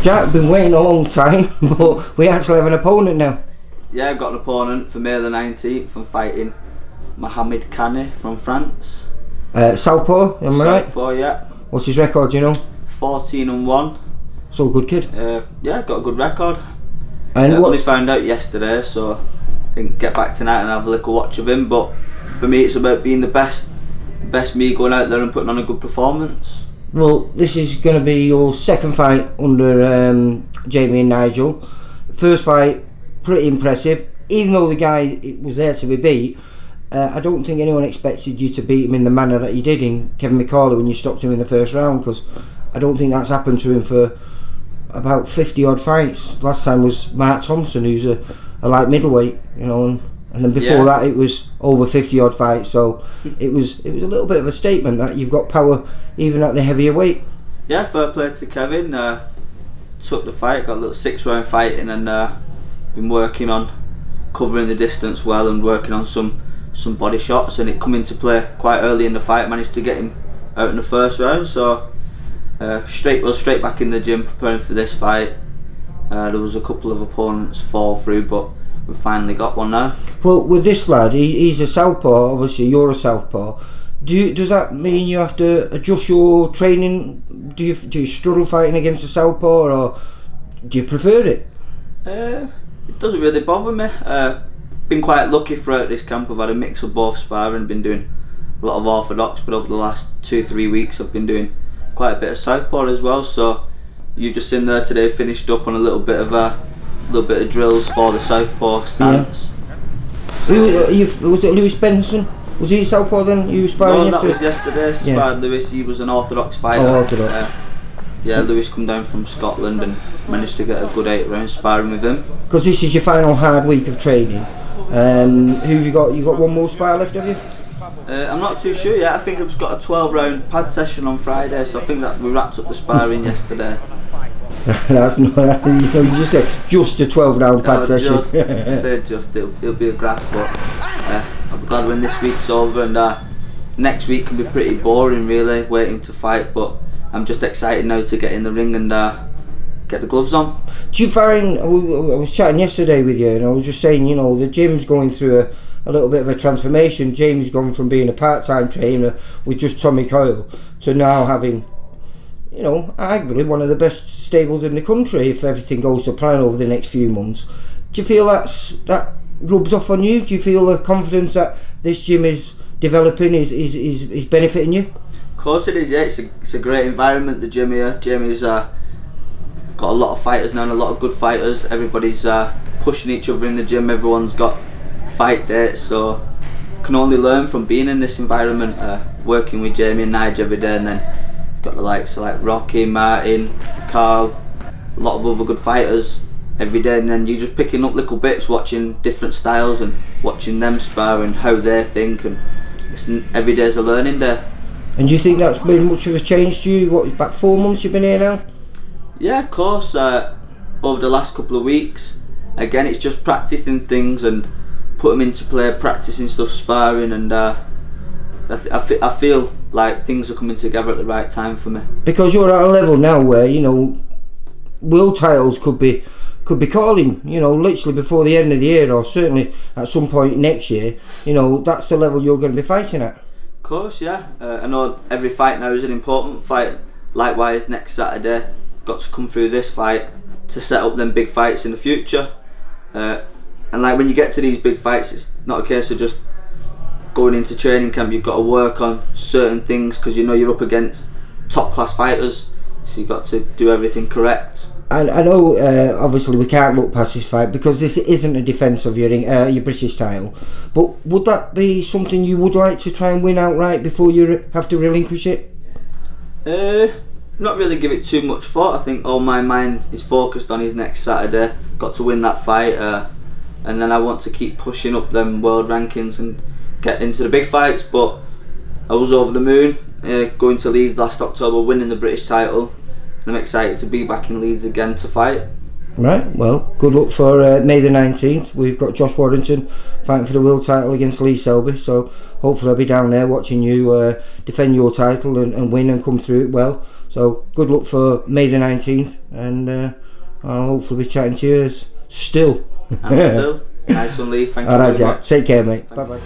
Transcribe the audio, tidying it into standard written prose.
Jack, been waiting a long time, but we actually have an opponent now. Yeah, I've got an opponent for May the 19th. I'm fighting Mohamed Kane from France. Southpaw, am I right? Southpaw, yeah. What's his record, do you know? 14-1. So good kid. Yeah, got a good record. And only found out yesterday, so I think get back tonight and have a little watch of him. But for me, it's about being the best me, going out there and putting on a good performance. Well, this is going to be your second fight under Jamie and Nigel. First fight, pretty impressive. Even though the guy was there to be beat, I don't think anyone expected you to beat him in the manner that you did in Kevin McCauley when you stopped him in the first round, because I don't think that's happened to him for about 50 odd fights. Last time was Mark Thompson, who's a light middleweight, you know, and then before that it was over 50 odd fights. So it was a little bit of a statement that you've got power even at the heavier weight. Yeah, fair play to Kevin. Took the fight, got a little 6-round fighting, and been working on covering the distance well and working on some body shots, and it come into play quite early in the fight. Managed to get him out in the first round, so straight back in the gym preparing for this fight. There was a couple of opponents fall through, but we finally got one now. Well, with this lad, he's a southpaw. Obviously, you're a southpaw. Does that mean you have to adjust your training? Do you struggle fighting against a southpaw, or do you prefer it? It doesn't really bother me. Been quite lucky throughout this camp. I've had a mix of both sparring, been doing a lot of orthodox, but over the last 2-3 weeks I've been doing quite a bit of southpaw as well. So you just in there today, finished up on a little bit of drills for the southpaw stance. Yeah. Was it Lewis Benson? Was he southpaw then? You were sparring yesterday? No, that was yesterday. Sparred Lewis. He was an orthodox fighter. Oh, orthodox. Yeah, Lewis come down from Scotland and managed to get a good 8 rounds sparring with him. Because this is your final hard week of training. Who have you got? You got one more spar left, have you? I'm not too sure yet. I think I've just got a 12-round pad session on Friday, so I think that we wrapped up the sparring yesterday. That's not. You just said just a 12-round pad session. I said just. It'll be a graft, but I'll be glad when this week's over, and next week can be pretty boring, really, waiting to fight. But I'm just excited now to get in the ring and get the gloves on. Do you find, I was chatting yesterday with you, and I was just saying, you know, the gym's going through a little bit of a transformation. Jamie's gone from being a part-time trainer with just Tommy Coyle to now having, you know, arguably one of the best stables in the country if everything goes to plan over the next few months. Do you feel that rubs off on you? Do you feel the confidence that this gym is developing is benefiting you? Of course it is, yeah. It's a great environment, the gym here. Jamie's got a lot of fighters now, and a lot of good fighters. Everybody's pushing each other in the gym. Everyone's got fight dates, so can only learn from being in this environment, working with Jamie and Nigel every day, and then got the likes of like Rocky, Martin, Carl, a lot of other good fighters every day, and then you're just picking up little bits, watching different styles and watching them spar and how they think, and every day's a learning day. And do you think that's made much of a change to you? What, about 4 months you've been here now? Yeah, of course. Over the last couple of weeks, again, it's just practicing things and put them into play, practicing stuff, sparring, and I feel like things are coming together at the right time for me. Because you're at a level now where, you know, world titles could be calling, you know, literally before the end of the year, or certainly at some point next year. You know, that's the level you're going to be fighting at. Of course, yeah. I know every fight now is an important fight. Likewise, next Saturday, got to come through this fight to set up them big fights in the future. And like when you get to these big fights, it's not a case of just going into training camp. You've got to work on certain things because you know you're up against top class fighters, so you've got to do everything correct. And I know obviously we can't look past this fight because this isn't a defence of your British title, but would that be something you would like to try and win outright before you have to relinquish it? Not really give it too much thought. I think all my mind is focused on his next Saturday. Got to win that fight, and then I want to keep pushing up them world rankings and get into the big fights. But I was over the moon going to Leeds last October, winning the British title, and I'm excited to be back in Leeds again to fight. Right, well, good luck for May the 19th. We've got Josh Warrington fighting for the world title against Lee Selby, so hopefully I'll be down there watching you defend your title and win and come through it well. So good luck for May the 19th, and I'll hopefully be chatting to you still. I'm still. Nice one, Lee. Thank you Alright, very Jack. much. Take care, mate. Bye bye.